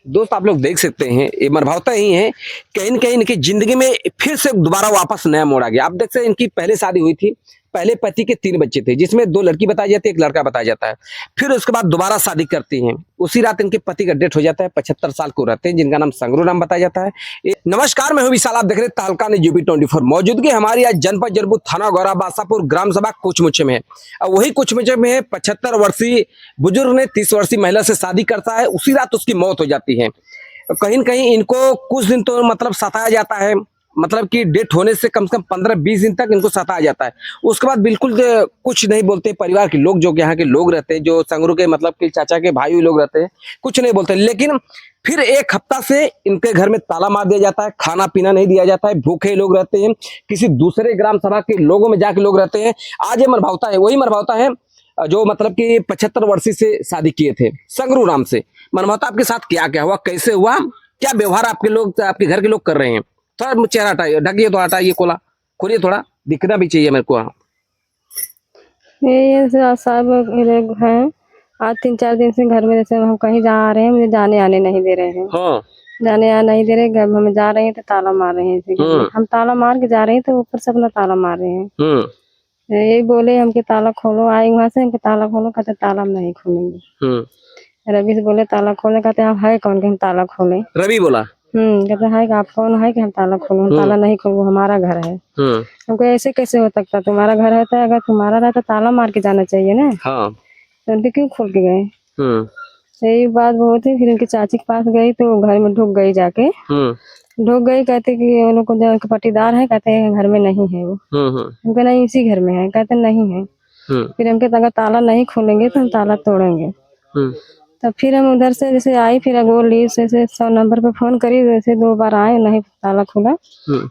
दोस्त आप लोग देख सकते हैं ये मरभावता ही है, कहीं न कहीं इनकी जिंदगी में फिर से दोबारा वापस नया मोड़ आ गया। आप देख सकते हैं इनकी पहले शादी हुई थी, पहले पति के 3 बच्चे थे जिसमें 2 लड़की बताई जाती है, 1 लड़का बताया जाता है। फिर उसके बाद दोबारा शादी करती हैं, उसी रात इनके पति का डेथ हो जाता है। 75 साल को रहते हैं जिनका नाम संगरू नाम बताया जाता है। नमस्कार, मैं हूं विशाल, आप देख रहे हैं तहलका न्यूज़ यूपी 24। मौजूदगी हमारी आज जनपद जरबू थाना गौरा बासापुर ग्राम सभा कुचमुचे में है। और वही कुचमुचे में 75 वर्षीय बुजुर्ग ने 30 वर्षीय महिला से शादी करता है, उसी रात उसकी मौत हो जाती है। कहीं न कहीं इनको कुछ दिन तो मतलब सताया जाता है, मतलब कि डेथ होने से कम 15-20 दिन तक इनको सताया जाता है। उसके बाद बिल्कुल कुछ नहीं बोलते परिवार के लोग, जो यहाँ के लोग रहते हैं, जो संगरू के मतलब कि चाचा के भाई लोग रहते हैं, कुछ नहीं बोलते। लेकिन फिर 1 हफ्ता से इनके घर में ताला मार दिया जाता है, खाना पीना नहीं दिया जाता है, भूखे लोग रहते हैं, किसी दूसरे ग्राम सभा के लोगों में जाके लोग रहते हैं। आज ये मरभावता है, वही मरभावता है जो मतलब कि 75 वर्षीय से शादी किए थे संगरू नाम से। मरभावता आपके साथ क्या क्या हुआ, कैसे हुआ, क्या व्यवहार आपके लोग, आपके घर के लोग कर रहे हैं? थोड़ा चेहरा हटाइए, ढकिए, तो हटाइए, कोला खोलिए, थोड़ा दिखना भी चाहिए मेरे को। ये सब लोग हैं। आज 3-4 दिन से घर में जैसे हम कहीं जा रहे हैं, मुझे जाने आने नहीं दे रहे हैं। हाँ। जाने आने नहीं दे रहे, घर में हम जा रहे हैं तो ताला मार रहे हैं ऐसे करके। हम ताला मार के जा रहे हैं तो ऊपर से अपना ताला मार रहे हैं। यही बोले हमके ताला खोलो, आए वहां से हमके ताला खोलो, कहते ताला हम नहीं खोलेंगे। रवि से बोले ताला खोले, कहते आप है कौन कि हम ताला खोले? रवि बोला कहते है कि आप कौन है कि हम ताला खोलो? हम ताला नहीं खोलो, हमारा घर है। हमको ऐसे कैसे हो सकता, तुम्हारा घर रहता है, अगर तुम्हारा रहता ताला मार के जाना चाहिए ना। हाँ। तो उनके क्यों खोल के गए? यही बात बहुत है। फिर उनकी चाची के पास गई तो घर में ढुक गई, जाके ढुक गई। कहते कि उन लोग को जो पट्टीदार है, कहते हैं घर में नहीं है वो। हमको नहीं इसी घर में है, कहते नहीं है। फिर हमके अगर ताला नहीं खोलेंगे तो हम ताला तोड़ेंगे। तब फिर हम उधर से जैसे आई, फिर अगोर ली से 100 नंबर पे फोन करी, जैसे 2 बार आए, नहीं ताला खुला।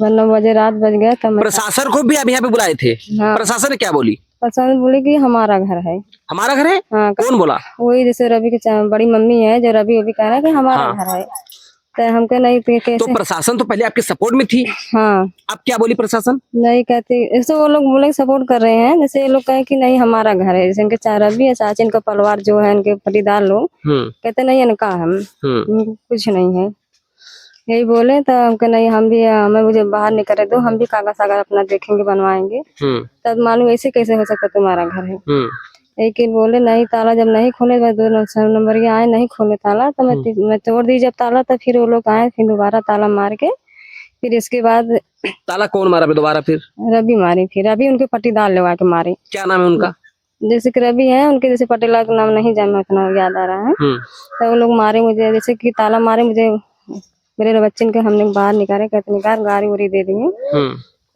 9 बजे रात बज गया तब प्रशासन को भी अभी यहाँ पे बुलाए थे? हाँ। प्रशासन ने क्या बोली? प्रशासन बोले कि हमारा घर है। हमारा घर है? हाँ। कौन बोला? वही जैसे रवि की बड़ी मम्मी है, जो रवि वो भी कह रहा है कि हमारा घर है। तो हमको नहीं तो कैसे? तो प्रशासन तो पहले आपके सपोर्ट में थी। हाँ। अब क्या बोली प्रशासन? नहीं कहते ऐसे, वो लोग बोले सपोर्ट कर रहे हैं, जैसे ये लोग कहे कि नहीं हमारा घर है। जैसे इनके रवि है, चाची, इनका परिवार जो है, इनके पटीदार लोग कहते नहीं इनका हम कुछ नहीं है। यही बोले तो हमको नहीं, हम भी हमें मुझे बाहर नहीं करे दो, हम भी कागज सागज अपना देखेंगे, बनवाएंगे। तब मालूम ऐसे कैसे हो सकता तुम्हारा घर है? लेकिन बोले नहीं, ताला जब नहीं खोले, 2 नंबर के आए, नहीं खोले ताला, तो मैं तोड़ दी जब ताला। तो फिर वो लोग आए, फिर दोबारा ताला मार के, फिर इसके बाद ताला कौन मारा दोबारा? फिर रवि मारी। फिर रवि उनके पट्टीदार लगा के मारे। क्या नाम है उनका? जैसे कि रवि है, उनके जैसे पटेला का नाम नहीं जाना, उतना याद आ रहा है। तो वो लोग मारे मुझे, जैसे कि ताला मारे मुझे, मेरे बच्चे के हमने बाहर निकाले, कहते निकाल, गाड़ी उड़ी दे दिए।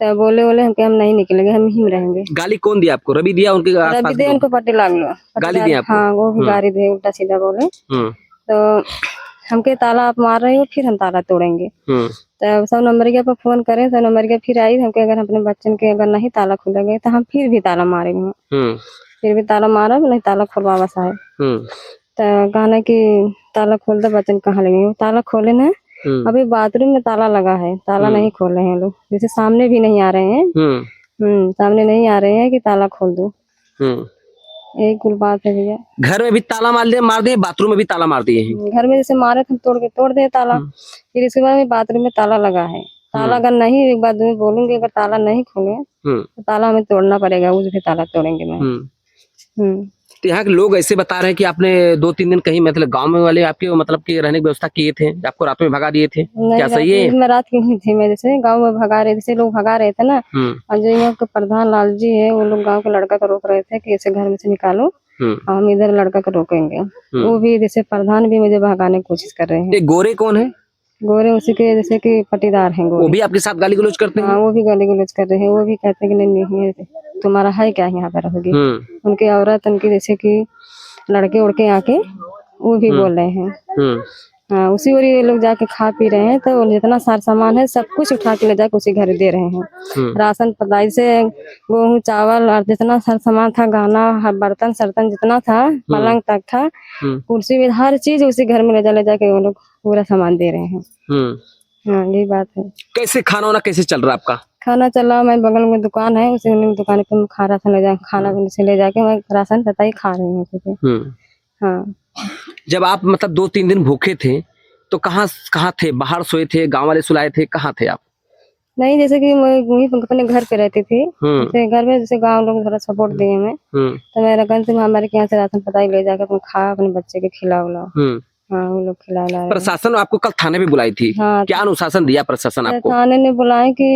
तो बोले हम नहीं निकलेंगे, हम यहीं रहेंगे। गाली कौन दिया आपको? रवि दिया? उनके रवि दे, उनको पटेला गाली दिया आपको? हाँ, वो भी गाली दे, उल्टा सीधा बोले। तो हमके ताला आप मार रहे हो, फिर हम ताला तोड़ेंगे। तो 100 नंबर के पर फोन करें, 100 नंबर के फिर आई हमके, अगर अपने बच्चन के अगर नहीं ताला खुलेंगे तो हम फिर भी ताला मारेंगे। फिर भी ताला मारा, नहीं ताला खुलवा बस आए। तो कहना कि ताला खोल दो, बच्चन कहाँ लगे? ताला खोले ना, अभी बाथरूम में ताला लगा है, ताला नहीं खोल रहे हैं लोग। जैसे सामने भी नहीं आ रहे हैं। सामने नहीं आ रहे हैं कि ताला खोल दो। यही कुल बात है भैया। घर में भी ताला मार दिए, बाथरूम में भी ताला मार दिए हैं। घर में जैसे मारे थे, तोड़ दे ताला। फिर इसके बाद में बाथरूम में ताला लगा है। ताला अगर नहीं, एक बात बोलूंगी, अगर ताला नहीं खोले तो ताला हमें तोड़ना पड़ेगा, उस भी ताला तोड़ेंगे मैं। तो यहाँ के लोग ऐसे बता रहे हैं कि आपने 2-3 दिन कहीं मतलब गांव में वाले आपके मतलब की रहने की व्यवस्था किए थे, आपको रात में भगा दिए थे, क्या सही है? मैं रात की ही थी, मैं जैसे गाँव में भगा रहे, जैसे लोग भगा रहे थे ना। और जो यहाँ के प्रधान लाल जी है, वो लोग गाँव के लड़का को रोक रहे थे कि ऐसे घर में से निकालो, हम इधर लड़का को रोकेंगे। वो भी जैसे प्रधान भी मुझे भगाने की कोशिश कर रहे हैं। गोरे कौन है? गोरे उसी के जैसे कि पटीदार हैं। वो भी आपके साथ गाली गलौज करते हैं? हाँ, वो भी गाली गलौज कर रहे हैं। वो भी कहते हैं कि नहीं तुम्हारा है क्या यहाँ पे रहोगी? उनकी औरत, उनकी जैसे कि लड़के उड़के आके वो भी बोल रहे हैं। हाँ, उसी ओर ये लोग जाके खा पी रहे हैं। तो जितना सार सामान है सब कुछ उठा के ले जाके उसी घर दे रहे हैं। राशन पताई से गेहूँ चावल और जितना सार सामान था, गहना बर्तन सर्तन जितना था, पलंग तक था, कुर्सी में हर चीज उसी घर में ले जाके वो लोग पूरा सामान दे रहे हैं। हाँ, यही बात है। कैसे खाना वाना कैसे चल रहा है आपका? खाना चला, मैं बगल में दुकान है, उसी दुकान पे खाना से ले जाके मैं राशन पता ही खा रही हूँ। हाँ। जब आप मतलब 2-3 दिन भूखे थे तो कहाँ कहाँ थे? बाहर सोए थे, गांव वाले सुलाए थे, कहाँ थे आप? नहीं, जैसे कि मैं वहीं पे अपने घर पे रहती थी। जैसे घर में जैसे गांव लोग थोड़ा सपोर्ट दिए हमें, तो मैं रकन से हमारे के यहाँ से राशन पता ही ले जाकर अपने खा, अपने बच्चे के खिला उला। हाँ, वो लोग खिला रहे हैं। प्रशासन आपको कल थाने पे बुलाई थी? हाँ, क्या अनुशासन दिया प्रशासन आपको? थाने ने बुलाए कि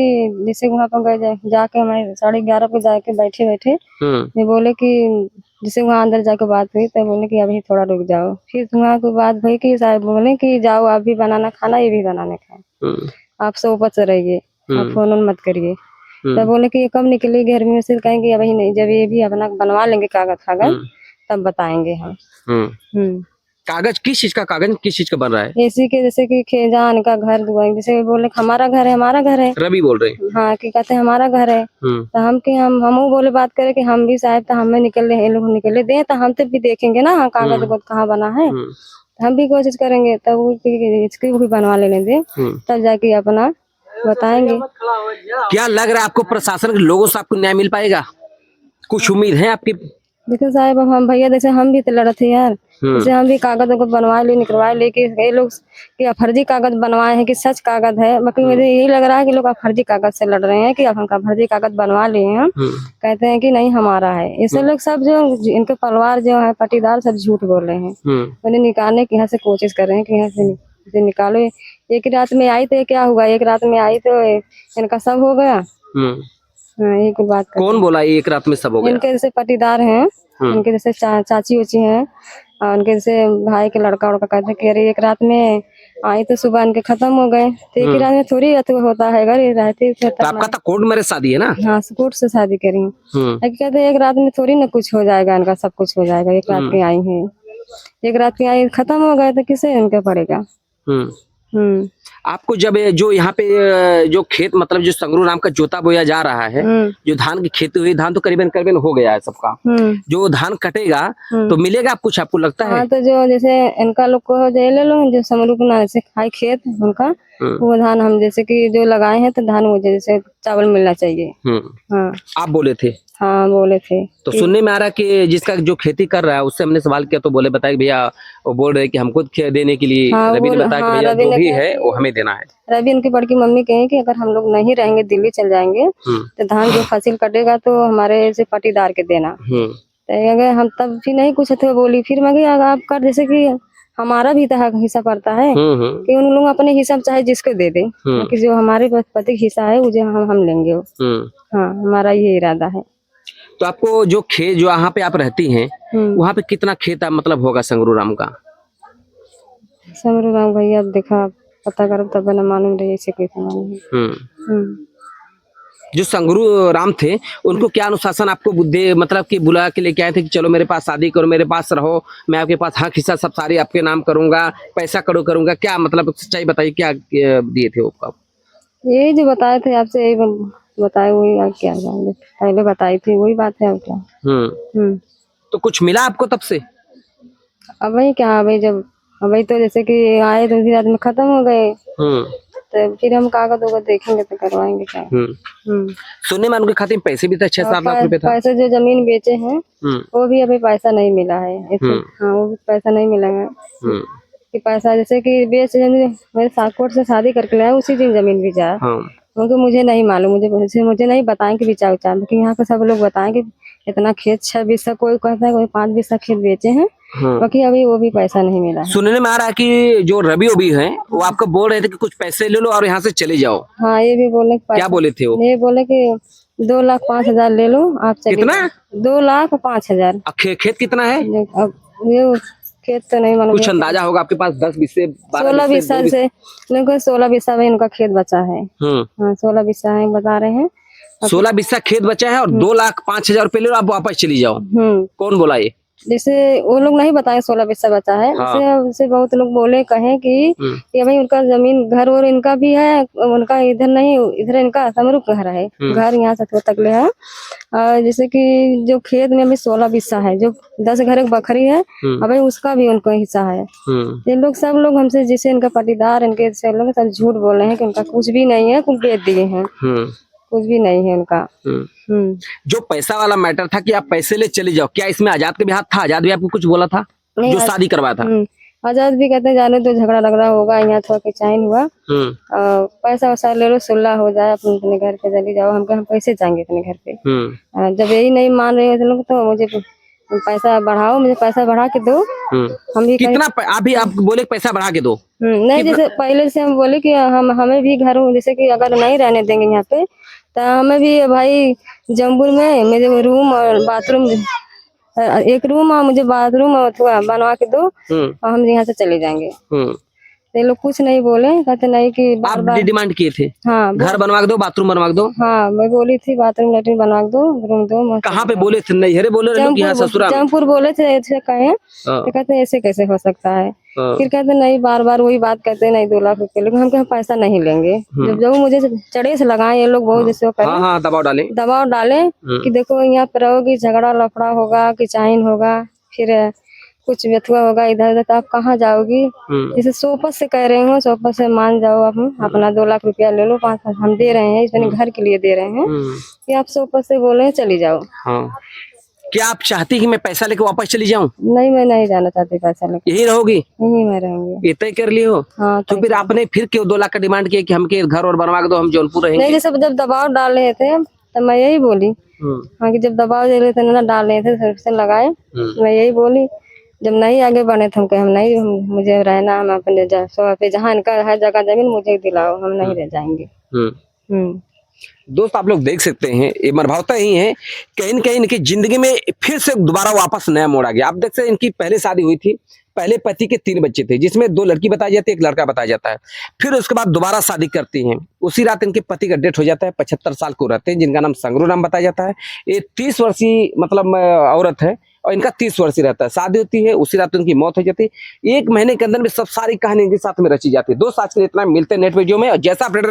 जैसे वहाँ पर गए जाके हमारे 11:30 पे जाके बैठे ये बोले कि जैसे वहाँ अंदर जाके बात हुई तो बोले कि अभी थोड़ा रुक जाओ। फिर वहाँ की बात हुई कि साहब बोले कि जाओ आप भी बनाना खाना, ये भी बनाने का, आप सोफा से रहिए, आप फोन ऑन मत करिए। तो बोले कि कब निकली घर में से, कहेंगे अभी नहीं, जब ये भी अपना बनवा लेंगे कागज तब बताएंगे हम। कागज किस चीज का? कागज किस चीज का बन रहा है? एसी के, जैसे कि खेजान का घर दुआ, जैसे बोले हमारा घर है, हमारा घर है। रवि बोल रहे हैं। हाँ, कि कहते हैं हमारा घर है। तो हम बोले बात करे कि हम भी साहब तो हमें निकल रहे, लोग निकले दे तो हम तो भी देखेंगे ना कागज कहाँ बना है, तो हम भी कोशिश करेंगे, तब इसकी भी बनवा लेने दे, तब जाके अपना बताएंगे। क्या लग रहा है आपको प्रशासन के लोगों से आपको न्याय मिल पाएगा? कुछ उम्मीद है आपकी? देखो साहब, अब हम भैया जैसे हम भी तो लड़े थे यार, जैसे हम भी कागज बनवा ले, निकलवा ले कि ये लोग कि फर्जी कागज बनवाए हैं कि सच कागज है। बाकी मुझे यही लग रहा है कि लोग फर्जी कागज से लड़ रहे हैं कि अब हम फर्जी कागज बनवा लिए हैं, कहते हैं कि नहीं हमारा है। ऐसे लोग सब जो इनके परिवार जो है पटीदार सब झूठ बोल रहे हैं, उन्हें निकालने की यहाँ से कोशिश कर रहे हैं कि यहाँ से निकालो। एक रात में आई तो क्या हुआ, एक रात में आई तो इनका सब हो गया। हाँ, यही कुछ बात। कौन बोला एक रात में सब हो गया? इनके जैसे पटीदार हैं, उनके जैसे चाची उची हैं, और उनके जैसे भाई के लड़का उड़का कहते कि अरे एक रात में आई तो सुबह इनके खत्म हो गए। तो एक रात में थोड़ी होता है, घर रहते तो आपका तो कोर्ट मैरिज शादी है ना? हाँ, कोर्ट से शादी करी। कहते एक रात में थोड़ी ना कुछ हो जाएगा, इनका सब कुछ हो जाएगा। एक रात की आई है, एक रात की आई खत्म हो गए तो किसे इनका पड़ेगा। आपको जब जो यहाँ पे जो खेत मतलब जो संगरू नाम का जोता बोया जा रहा है, जो धान की खेती हुई, धान तो करीबन हो गया है सबका, जो धान कटेगा तो मिलेगा आप कुछ, आपको लगता है? हाँ, तो जो जैसे इनका लोग को ले लो, जो समरू ना जैसे खाई खेत उनका, वो धान हम जैसे कि जो लगाए हैं तो धान वो जैसे चावल मिलना चाहिए। हाँ, आप बोले थे? हाँ, बोले थे। तो सुनने में आ रहा कि जिसका जो खेती कर रहा है उससे हमने सवाल किया तो बोले बताया भैया, वो बोल रहे कि हमको देने के लिए। हाँ, रवि ने बताया कि भैया जो भी है वो हमें देना है। रवि उनकी बड़की मम्मी कहे कि अगर हम लोग नहीं रहेंगे, दिल्ली चल जाएंगे, तो धान जो फसल कटेगा तो हमारे से पटीदार के देना। तो अगर हम तब भी नहीं कुछ थे बोली, फिर मैं आप कर जैसे कि हमारा भी तो हिस्सा पड़ता है कि उन लोग अपने हिसाब चाहे जिसको दे दे, कि जो हमारे पति हिस्सा है वो जो हम लेंगे। हाँ, हमारा ये इरादा है। तो आपको जो खेत जो यहाँ पे आप रहती हैं वहाँ पे कितना खेत मतलब होगा संगरू राम का? संगरू राम भैया देखा पता करो तब ना मालूम रही ऐसे कितना। जो संगरू राम थे उनको क्या अनुशासन आपको बुद्धि मतलब कि बुला के लेके आए थे कि चलो मेरे पास शादी करो, मेरे पास रहो, मैं आपके पास हक हिस्सा सब सारी आपके नाम करूंगा, पैसा करूंगा, क्या मतलब सच्चाई बताइए, क्या दिए थे वो? यही जो बताए थे आपसे, यही बताए वही, आप क्या जाएंगे, पहले बताई थी वही बात है, अब क्या। तो कुछ मिला आपको तब से? अब वही क्या, अभी तो जैसे कि आए तो उसी रात में खत्म हो गए, तो फिर हम कागज वगैरह देखेंगे तो करवाएंगे क्या। सुनने में उनके खाते में पैसे भी थे, 6-7 लाख रुपए था। पैसे जो जमीन बेचे हैं वो भी अभी पैसा नहीं मिला है। हाँ, वो भी पैसा नहीं मिला है कि पैसा जैसे कि बेच मेरे कोर्ट से शादी करके लाया उसी दिन जमीन भी जा, क्योंकि मुझे नहीं मालूम, मुझे नहीं बताएं कि बिचा उचा, लेकिन यहाँ पे सब लोग बताएं कि इतना खेत 6 बीसा, कोई कहता है कोई 5 बीसा खेत बेचे हैं, बाकी अभी वो भी पैसा नहीं मिला है। सुनने में आ रहा है कि जो रवि भी है वो आपको बोल रहे थे कि कुछ पैसे ले लो और यहाँ से चले जाओ। हाँ, ये भी बोले। क्या बोले थे वो? ये बोले कि 2,05,000 ले लो आप चले। कितना? 2,05,000। खेत कितना है? अब ये खेत तो नहीं मालूम, कुछ अंदाजा होगा आपके पास? 10 बीसे 16 बीसा से, 16 बीसा में इनका खेत बचा है। हाँ, 16 बीसा है बता रहे हैं। 16 बीसा खेत बचा है और 2,05,000 रुपए ले लो, आप वापस चली जाओ। कौन बोला ये? जैसे वो लोग नहीं बताए 16 बीसा बचा है। जैसे बहुत लोग बोले कहे कि भाई उनका जमीन घर और इनका भी है, उनका इधर नहीं, इधर इनका समरू घर है, घर यहाँ से तक ले है। जैसे कि जो खेत में अभी 16 बीसा है, जो 10 घर एक बकरी है, अभी उसका भी उनका हिस्सा है। ये लोग सब लोग हमसे जिसे इनका पटीदार इनके सब लोग सब झूठ बोल रहे हैं कि उनका कुछ भी नहीं है, कुछ बेच दिए हैं, कुछ भी नहीं है उनका। जो पैसा वाला मैटर था कि आप पैसे ले चले जाओ, क्या इसमें आजाद का भी हाथ था? आजाद भी आपको कुछ बोला था जो शादी करवाया था? आजाद भी कहते हैं जाने तो झगड़ा लग होगा, यहाँ थोड़ा किचाइन हुआ, पैसा वैसा ले लो, सुलह हो जाए, अपने घर पे चली जाओ। हम कैसे जाएंगे अपने घर पे? जब यही नहीं मान रहे हो लोग तो मुझे पैसा बढ़ाओ, मुझे पैसा बढ़ा के दो। हम भी कितना अभी आप बोले पैसा बढ़ा के दो? नहीं, जैसे पहले से हम बोले कि हमें भी घर, जैसे कि अगर नहीं रहने देंगे यहाँ पे तो हमें भी भाई जम्बूर में मेरे रूम और बाथरूम, एक रूम और मुझे बाथरूम थोड़ा बनवा के दो और हम यहाँ से चले जाएंगे। ये लोग कुछ नहीं बोले, कहते नहीं कि आप डिमांड किए थे? हाँ, घर बनवा के दो, बाथरूम बनवा के दो। हाँ, मैं बोली थी बाथरूम लेटरिन बनवा के दो, रूम दो। कहाँ पे बोले थे? नैहरे बोले रहे लोग, यहाँ ससुराल? जमपुर बोले थे ऐसे कहे, तो कहते हैं ऐसे कैसे हो सकता है? फिर कहते नहीं, बार बार वही बात कहते नहीं, 2 लाख रुपए, लेकिन हम कहे पैसा नहीं लेंगे। जब मुझे चढ़े से लगाए ये लोग बहुत, जैसे दबाव डाले कि देखो यहाँ पे रहोगी, झगड़ा लफड़ा होगा, किचाइन होगा, फिर कुछ व्यथुआ होगा इधर उधर, तो आप कहाँ जाओगी? जैसे सोपत से कह रहे हो, सोपत से मान जाओ, आप अपना 2 लाख रुपया ले लो, 5 हम दे रहे हैं, अपने घर के लिए दे रहे हैं, कि आप सोपत से बोले हैं चली जाओ। क्या आप चाहती कि मैं पैसा लेके वापस चली जाऊं? नहीं, मैं नहीं जाना चाहती पैसा लेके। यही रहोगी? यही मैं रहूंगी। ये तय कर ली हो? हाँ, तो फिर आपने फिर क्यों 2 लाख का डिमांड किया कि हमके घर और बनवा के दो, हम जौनपुर रहेंगे? नहीं, जैसे जब दबाव डाल रहे थे तो मैं यही बोली, हाँ, कि जब दबाव दे रहे थे ना, डाल रहे थे, सर्विस लगाए, मैं यही बोली। जब नहीं आगे बढ़े थे, हम नहीं, मुझे रहना, हम अपने पे जहाँ इनका है जगह जमीन मुझे दिलाओ, हम नहीं रह जाएंगे। दोस्त आप लोग देख सकते हैं, ये मनभावता ही है, कहीं न कहीं इनकी जिंदगी में फिर से दोबारा वापस नया मोड़ आ गया। आप देख सकते हैं, इनकी पहले शादी हुई थी, पहले पति के 3 बच्चे थे, जिसमें 2 लड़की बताई जाती है, 1 लड़का बताया जाता है। फिर उसके बाद दोबारा शादी करती हैं। उसी रात इनके पति का डेथ हो जाता है। 75 साल को रहते हैं, जिनका नाम संगरू नाम बताया जाता है। ये 30 वर्षीय मतलब औरत है और इनका 30 वर्षीय रहता है। शादी होती है, उसी रात उनकी मौत हो जाती है। 1 महीने के अंदर में सब सारी कहानी इनके साथ में रची जाती है। दोस्त आज के लिए इतना, मिलते हैं नेक्स्ट वीडियो में, और जैसा अपडेट